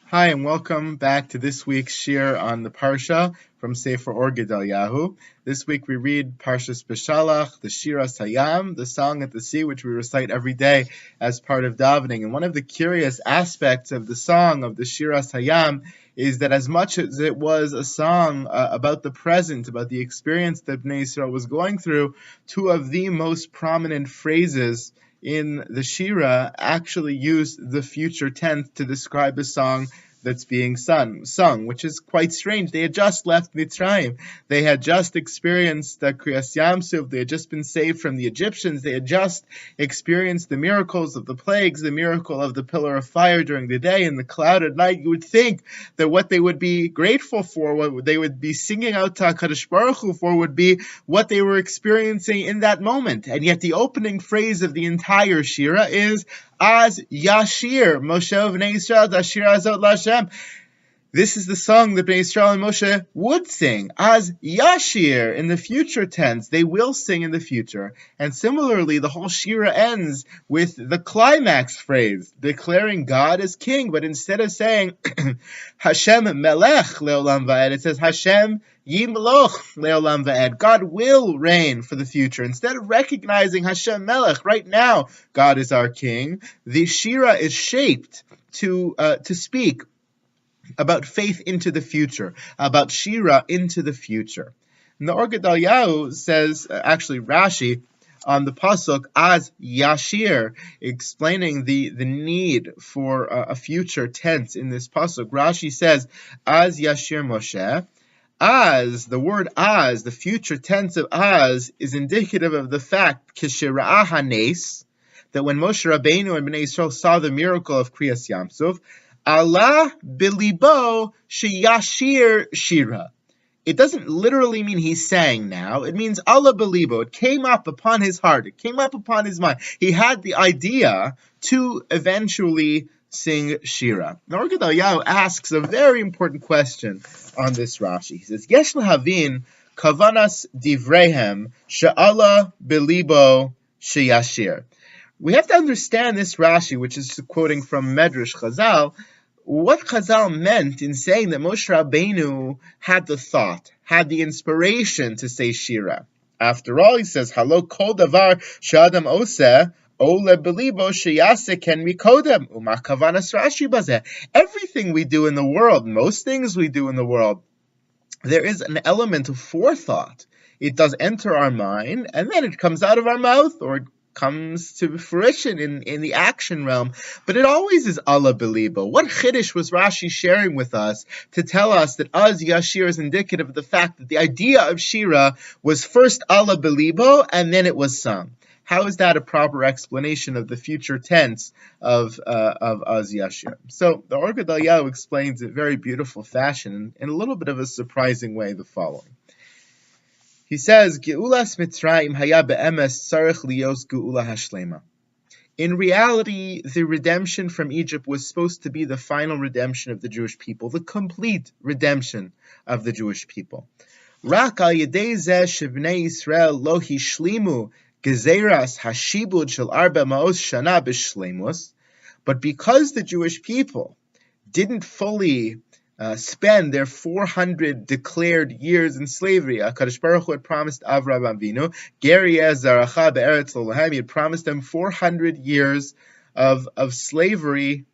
Hi, and welcome back to this week's shir on the Parsha from Sefer or Gedalyahu. This week we read Parshat Beshalach, the Shiras Hayam, the song at the sea, which we recite every day as part of davening. And one of the curious aspects of the song of the Shiras Hayam is that as much as it was a song about the present, about the experience that Bnei Yisrael was going through, two of the most prominent phrases in the Shira actually use the future tense to describe a song that's being sung, which is quite strange. They had just left Mitzrayim. They had just experienced the Kriyas Yamsuf. They had just been saved from the Egyptians. They had just experienced the miracles of the plagues, the miracle of the pillar of fire during the day and the cloud at night. You would think that what they would be grateful for, what they would be singing out to HaKadosh Baruch Hu for, would be what they were experiencing in that moment. And yet the opening phrase of the entire Shira is Az Yashir, Moshe V'nei Yisrael, Ashir Azot Lashem. This is the song that Bnei Yisrael and Moshe would sing. Az Yashir, in the future tense, they will sing in the future. And similarly, the whole Shira ends with the climax phrase, declaring God as king. But instead of saying Hashem Melech Leolam Va'ed, it says Hashem Yimloch Leolam Va'ed. God will reign for the future. Instead of recognizing Hashem Melech, right now, God is our king, the Shira is shaped to speak about faith into the future, about Shira into the future. And the Or Gedalyahu says, actually Rashi, on the pasuk Az Yashir, explaining the need for a future tense in this pasuk. Rashi says, Az Yashir Moshe. Az, the word Az, the future tense of Az, is indicative of the fact, Kishira'ah hanes, that when Moshe Rabbeinu and Bnei Yisrael saw the miracle of Kriyas Yamsuf, Allah bilibo sheyashir shira. It doesn't literally mean he sang now. It means Allah bilibo. It came up upon his heart. It came up upon his mind. He had the idea to eventually sing Shira. Now, Or Gedalyahu asks a very important question on this Rashi. He says, Yesh lahavin kavanas divrehem she'Allah bilibo sheyashir. We have to understand this Rashi, which is quoting from Medrash Chazal, what Chazal meant in saying that Moshe Rabbeinu had the thought, had the inspiration to say Shira. After all, he says, Halo kol davar she'adam oseh, ole belibo sheyase ken mikodem, uma kavanas Rashi bazeh. Everything we do in the world, most things we do in the world, there is an element of forethought. It does enter our mind, and then it comes out of our mouth, or it comes to fruition in the action realm, but it always is Allah Belibo. What chiddush was Rashi sharing with us to tell us that Az Yashir is indicative of the fact that the idea of Shira was first Allah Belibo and then it was sung? How is that a proper explanation of the future tense of Az Yashir? So the Or Gedalyahu explains in very beautiful fashion, in a little bit of a surprising way, the following. He says, Geulas Mitzrayim haya be'emes tzarech lios geula hashlema. In reality, the redemption from Egypt was supposed to be the final redemption of the Jewish people, the complete redemption of the Jewish people. Rak al yedei zeh shebnei Yisrael lo hishlimu gezeras hashibud shel arba ma'os shana b'shlemus, but because the Jewish people didn't fully spend their 400 declared years in slavery. HaKadosh Baruch Hu had promised Avraham Avinu, Geri Zaracha be'eretz l'olahem, he had promised them 400 years of slavery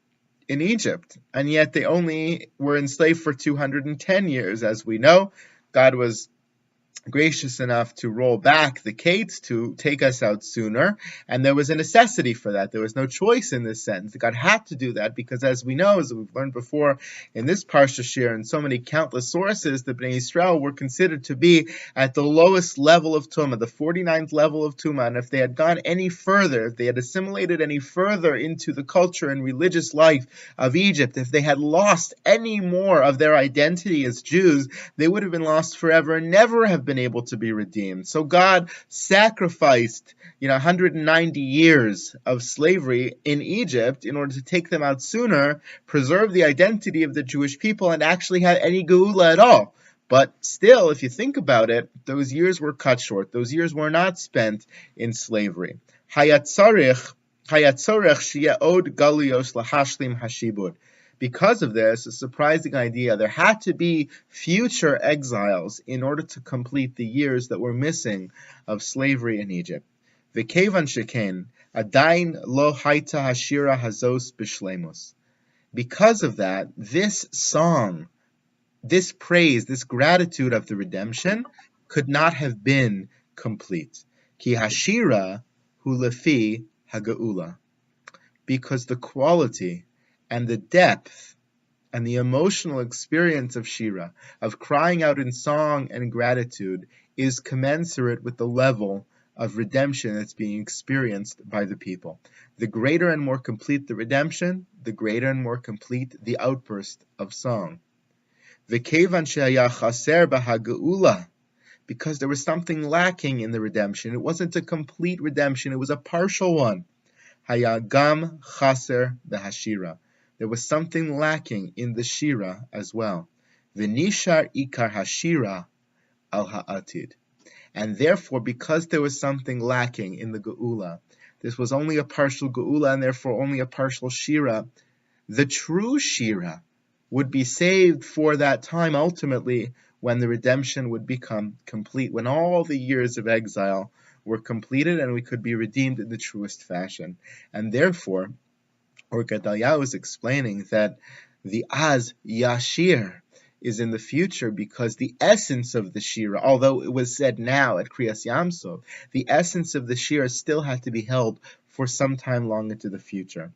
in Egypt, and yet they only were enslaved for 210 years. As we know, God was gracious enough to roll back the Kates to take us out sooner, and there was a necessity for that. There was no choice in this sense. God had to do that because, as we know, as we've learned before in this Parsha Shir and so many countless sources, the Bnei Yisrael were considered to be at the lowest level of Tumah, the 49th level of Tumah, and if they had gone any further, if they had assimilated any further into the culture and religious life of Egypt, if they had lost any more of their identity as Jews, they would have been lost forever and never have been able to be redeemed. So God sacrificed 190 years of slavery in Egypt in order to take them out sooner, preserve the identity of the Jewish people, and actually have any geula at all. But still, if you think about it, those years were cut short. Those years were not spent in slavery. Hayatzorech shi'od galios lahashlim hashibud. Because of this, a surprising idea, there had to be future exiles in order to complete the years that were missing of slavery in Egypt. V'kevan sheken, adain lo haita hashira hazos b'shlemus. Because of that, this song, this praise, this gratitude of the redemption could not have been complete. Ki hashira hu lefi haga'ula. Because the quality and the depth and the emotional experience of Shira, of crying out in song and gratitude, is commensurate with the level of redemption that's being experienced by the people. The greater and more complete the redemption, the greater and more complete the outburst of song. V'kevan she'haya chaser b'haga'ula, because there was something lacking in the redemption. It wasn't a complete redemption, it was a partial one. Hayagam chaser behashira. There was something lacking in the shira as well. V'nishar ikar hashira al ha'atid. And therefore, because there was something lacking in the geula, this was only a partial geula and therefore only a partial shira, the true shira would be saved for that time ultimately when the redemption would become complete, when all the years of exile were completed and we could be redeemed in the truest fashion. And therefore, or Gedalyahu is explaining that the Az Yashir is in the future because the essence of the Shira, although it was said now at Kriyas Yamsov, the essence of the Shira still had to be held for some time long into the future.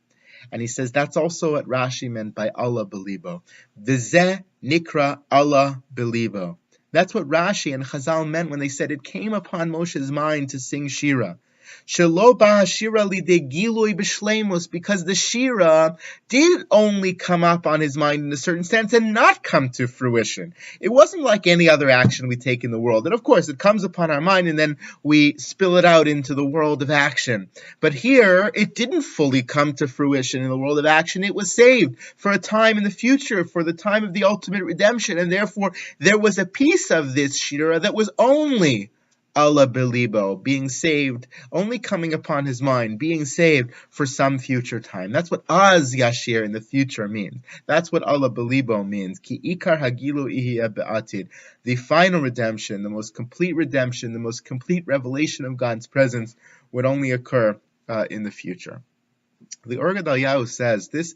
And he says that's also what Rashi meant by Allah Belibo. V'zeh nikra Allah Belibo. That's what Rashi and Chazal meant when they said it came upon Moshe's mind to sing Shira. Shelo ba'ashira lidei gilui b'shleimus, because the Shira did only come up on his mind in a certain sense and not come to fruition. It wasn't like any other action we take in the world. And of course, it comes upon our mind and then we spill it out into the world of action. But here, it didn't fully come to fruition in the world of action. It was saved for a time in the future, for the time of the ultimate redemption. And therefore, there was a piece of this Shira that was only Allah Belibo, being saved, only coming upon his mind, being saved for some future time. That's what Az Yashir in the future means. That's what Allah Belibo means. Ki ikar hagilu ihya be'atid. The final redemption, the most complete redemption, the most complete revelation of God's presence would only occur in the future. The Or Gedalyahu says this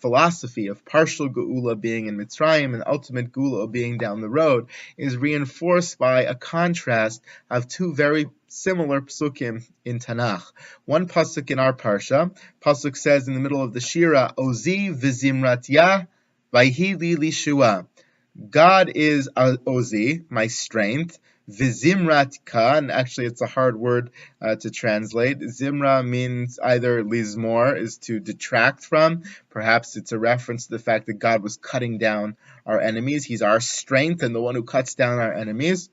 philosophy of partial geula being in Mitzrayim and ultimate geula being down the road is reinforced by a contrast of two very similar psukim in Tanakh. One pasuk in our parsha, pasuk says in the middle of the Shira, Ozi v'zimratya vayhi li lishua. God is Ozi, my strength. Vizimratka, and actually it's a hard word to translate. Zimra means either lizmor, is to detract from. Perhaps it's a reference to the fact that God was cutting down our enemies. He's our strength and the one who cuts down our enemies.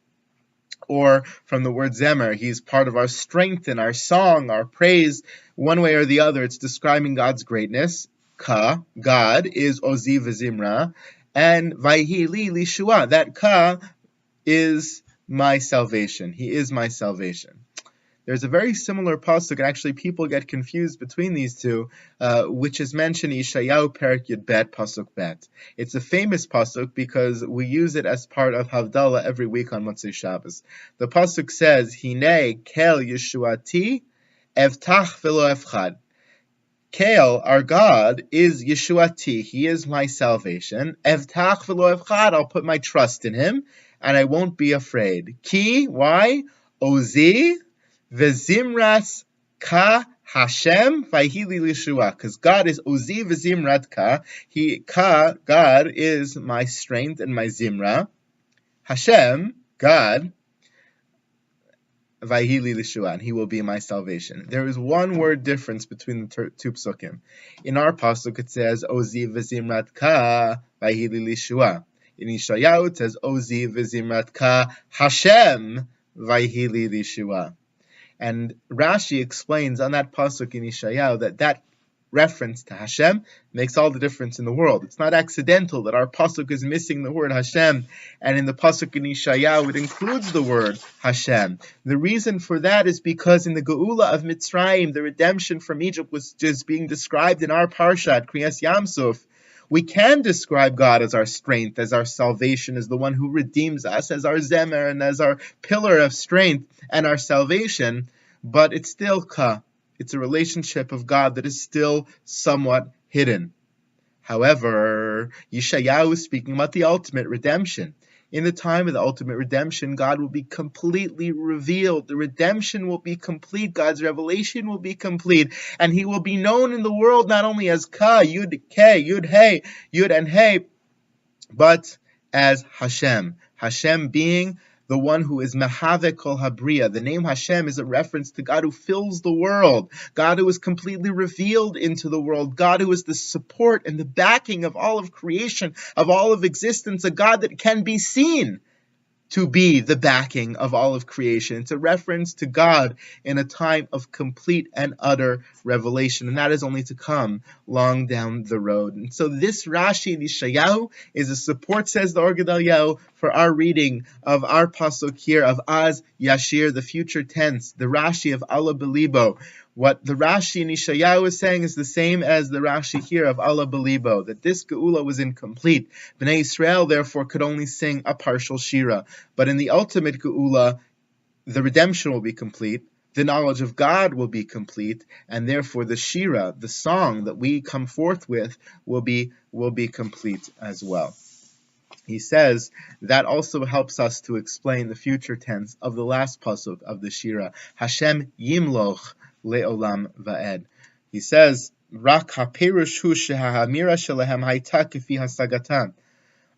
Or from the word zemer, he's part of our strength and our song, our praise. One way or the other, it's describing God's greatness. Ka, God, is Ozi v'zimra. And vayhi li lishua, that Ka is my salvation. He is my salvation. There's a very similar pasuk, and actually people get confused between these two, which is mentioned in Yeshayahu Perek Yud Bet, pasuk Bet. It's a famous pasuk because we use it as part of Havdalah every week on Motzei Shabbos. The pasuk says, Hinei kel Yeshuati evtach v'lo efchad. Kel, our God, is Yeshuati. He is my salvation. Evtach v'lo efchad. I'll put my trust in him, and I won't be afraid. Ki, why? Ozi v'zimras ka Hashem vayhi li lishua. Because God is Ozi v'zimrat ka. God is my strength and my zimra. Hashem, God, vayhi li lishua, and he will be my salvation. There is one word difference between the two psukim. In our pasuk it says Ozi v'zimrat ka vayhi li lishua. In Yeshayahu it says Ozi v'zimrat ka Hashem vayhi li lishua. And Rashi explains on that pasuk in Yeshayahu that reference to Hashem makes all the difference in the world. It's not accidental that our pasuk is missing the word Hashem, and in the pasuk in Yeshayahu it includes the word Hashem. The reason for that is because in the Geula of Mitzrayim, the redemption from Egypt was just being described in our Parshat, Kriyas Yamsuf. We can describe God as our strength, as our salvation, as the one who redeems us, as our zemer, and as our pillar of strength and our salvation, but it's still ka. It's a relationship of God that is still somewhat hidden. However, Yeshayahu is speaking about the ultimate redemption. In the time of the ultimate redemption, God will be completely revealed. The redemption will be complete. God's revelation will be complete. And he will be known in the world not only as Ka, Yud, Ke, Yud, He, Yud and He, but as Hashem. Hashem being the one who is Mehave Kol Habriya. The name Hashem is a reference to God who fills the world, God who is completely revealed into the world, God who is the support and the backing of all of creation, of all of existence, a God that can be seen to be the backing of all of creation. It's a reference to God in a time of complete and utter revelation, and that is only to come long down the road. And so this Rashi in Yeshayahu is a support, says the Or Gedalyahu, for our reading of our pasuk here of Az Yashir, the future tense, the Rashi of Allah Belibo. What the Rashi in Yeshayahu is saying is the same as the Rashi here of Allah Belibo, that this Geula was incomplete. Bnei Israel, therefore, could only sing a partial Shira. But in the ultimate Geula, the redemption will be complete, the knowledge of God will be complete, and therefore the Shira, the song that we come forth with, will be complete as well. He says that also helps us to explain the future tense of the last pasuk of the Shira, Hashem Yimloch Le'olam Va'ed. He says, Rak haperush hu shehamira shelehem hayta kefi hasagatam.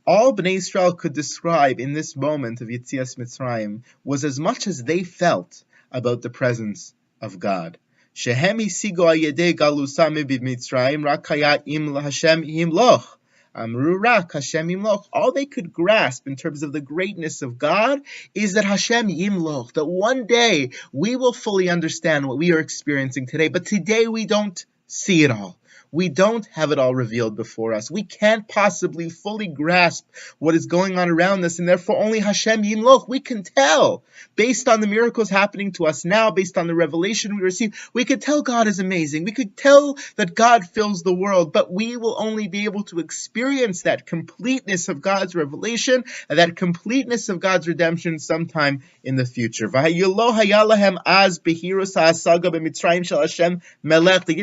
All Bnei Israel could describe in this moment of Yetzias Mitzrayim was as much as they felt about the presence of God. Shehem hisigo ayedei galusa mitzrayim rak haya im Hashem yimloch. Amru rak Hashem yimloch. All they could grasp in terms of the greatness of God is that Hashem yimloch, that one day we will fully understand what we are experiencing today, but today we don't see it all. We don't have it all revealed before us. We can't possibly fully grasp what is going on around us, and therefore only Hashem Yimloch, we can tell. Based on the miracles happening to us now, based on the revelation we receive, we could tell God is amazing. We could tell that God fills the world, but we will only be able to experience that completeness of God's revelation and that completeness of God's redemption sometime in the future. They didn't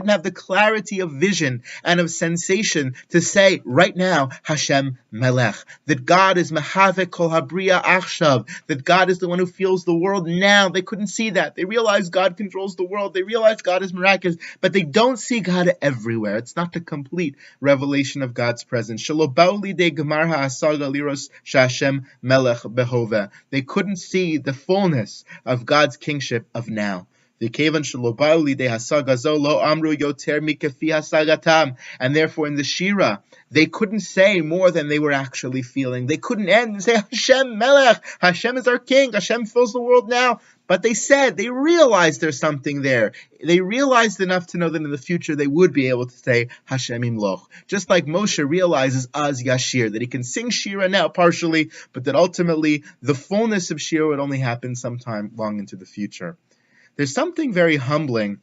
have the clarity of vision and of sensation to say right now, Hashem Melech, that God is Mehave Kol Habriya Achshav, that God is the one who feels the world now. They couldn't see that. They realize God controls the world. They realize God is miraculous, but they don't see God everywhere. It's not the complete revelation of God's presence. They couldn't see the fullness of God's kingship of now. And therefore in the Shira, they couldn't say more than they were actually feeling. They couldn't end and say, Hashem Melech, Hashem is our king, Hashem fills the world now. But they realized there's something there. They realized enough to know that in the future they would be able to say Hashem Imloch. Just like Moshe realizes Az Yashir, that he can sing Shira now partially, but that ultimately the fullness of Shira would only happen sometime long into the future. There's something very humbling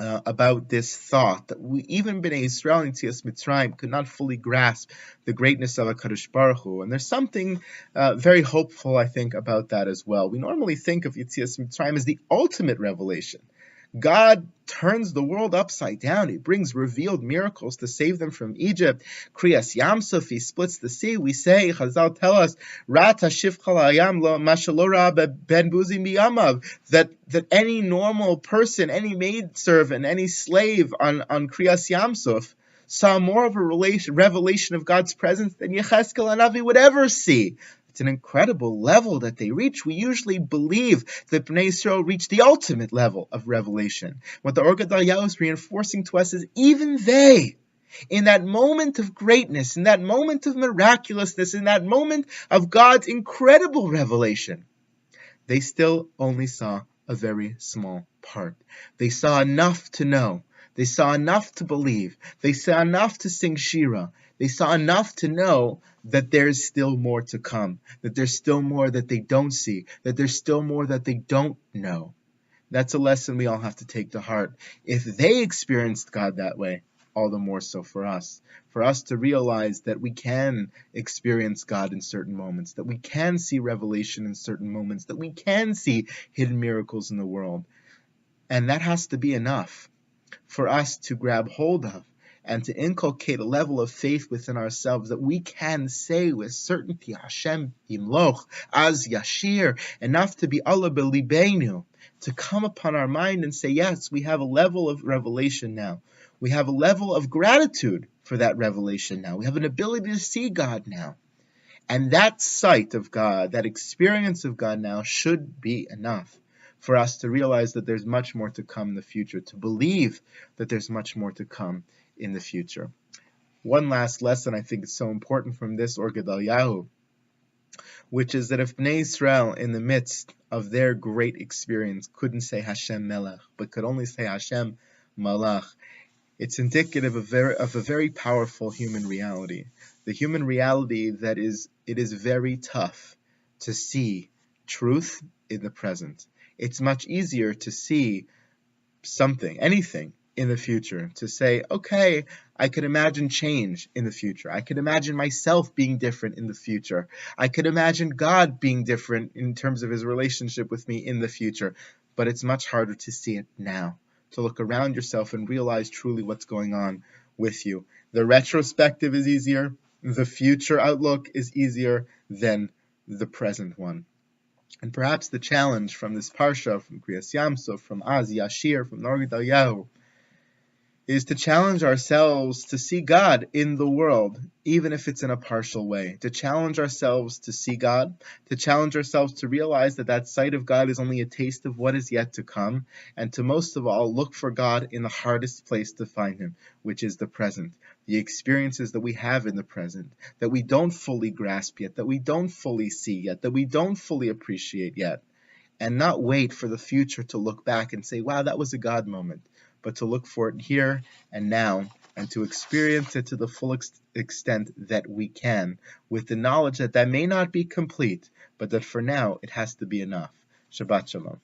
about this thought that even Bnei Israel in Yetzias Mitzrayim could not fully grasp the greatness of HaKadosh Baruch Hu. And there's something very hopeful, I think, about that as well. We normally think of Yetzias Mitzrayim as the ultimate revelation. God turns the world upside down. He brings revealed miracles to save them from Egypt. Kriyas Yamsuf, he splits the sea. We say, Chazal tell us, Rat hashifchal hayam lo mashalora ben buzi miyamav, that any normal person, any maidservant, any slave on Kriyas Yamsuf saw more of a revelation of God's presence than Yecheskel Hanavi would ever see. It's an incredible level that they reach. We usually believe that Bnei Yisrael reached the ultimate level of revelation. What the Or Gedalyahu is reinforcing to us is even they, in that moment of greatness, in that moment of miraculousness, in that moment of God's incredible revelation, they still only saw a very small part. They saw enough to know They saw enough to believe. They saw enough to sing Shira. They saw enough to know that there's still more to come, that there's still more that they don't see, that there's still more that they don't know. That's a lesson we all have to take to heart. If they experienced God that way, all the more so for us to realize that we can experience God in certain moments, that we can see revelation in certain moments, that we can see hidden miracles in the world. And that has to be enough for us to grab hold of and to inculcate a level of faith within ourselves that we can say with certainty, Hashem yimloch, az yashir, enough to be Allah belibeinu, to come upon our mind and say, yes, we have a level of revelation now. We have a level of gratitude for that revelation now. We have an ability to see God now. And that sight of God, that experience of God now should be enough for us to realize that there's much more to come in the future, to believe that there's much more to come in the future. One last lesson I think is so important from this or Gedalyahu, which is that if Bnei Israel, in the midst of their great experience, couldn't say Hashem Melech, but could only say Hashem Malach, it's indicative of a very powerful human reality. The human reality that it is very tough to see truth in the present. It's much easier to see something, anything in the future, to say, okay, I could imagine change in the future. I could imagine myself being different in the future. I could imagine God being different in terms of his relationship with me in the future. But it's much harder to see it now, to look around yourself and realize truly what's going on with you. The retrospective is easier. The future outlook is easier than the present one. And perhaps the challenge from this Parsha, from Kriyas Yamsuf, from Az Yashir, from Gedalyahu, is to challenge ourselves to see God in the world, even if it's in a partial way. To challenge ourselves to see God, to challenge ourselves to realize that that sight of God is only a taste of what is yet to come, and to most of all, look for God in the hardest place to find him, which is the present. The experiences that we have in the present, that we don't fully grasp yet, that we don't fully see yet, that we don't fully appreciate yet, and not wait for the future to look back and say, wow, that was a God moment, but to look for it here and now, and to experience it to the full extent that we can, with the knowledge that that may not be complete, but that for now it has to be enough. Shabbat Shalom.